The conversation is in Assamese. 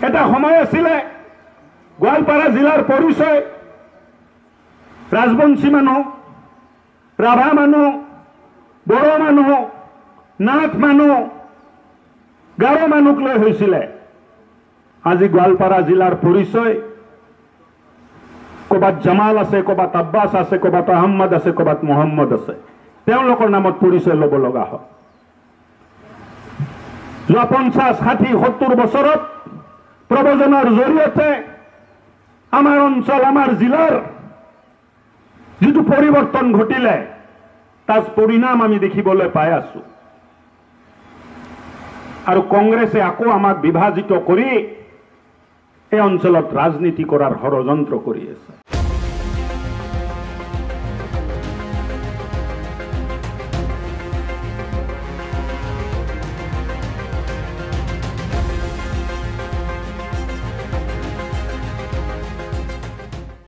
এটা সময় আছিলে গোৱালপাৰা জিলাৰ পৰিচয় ৰাজবংশী মানুহ, ৰাভা মানুহ, বড়ো মানুহ, নাথ মানুহ, গাৰো মানুহক লৈ হৈছিলে। আজি গোৱালপাৰা জিলাৰ পৰিচয় ক'ৰবাত জামাল আছে, ক'ৰবাত আব্বাছ আছে, ক'ৰবাত আহম্মদ আছে, ক'ৰবাত মোহাম্মদ আছে। তেওঁলোকৰ নামত পৰিচয় ল'ব লগা হয়। যোৱা 50, 60, 70 বছৰত প্ৰব্ৰজনৰ জৰিয়তে আমাৰ অঞ্চল, আমাৰ জিলাৰ যিটো পৰিৱৰ্তন ঘটিলে তাৰ পৰিণাম আমি দেখিবলৈ পাই আছো। আৰু কংগ্ৰেছে আকৌ আমাক বিভাজিত কৰি এই অঞ্চলত ৰাজনীতি কৰাৰ ষড়যন্ত্ৰ কৰি আছে।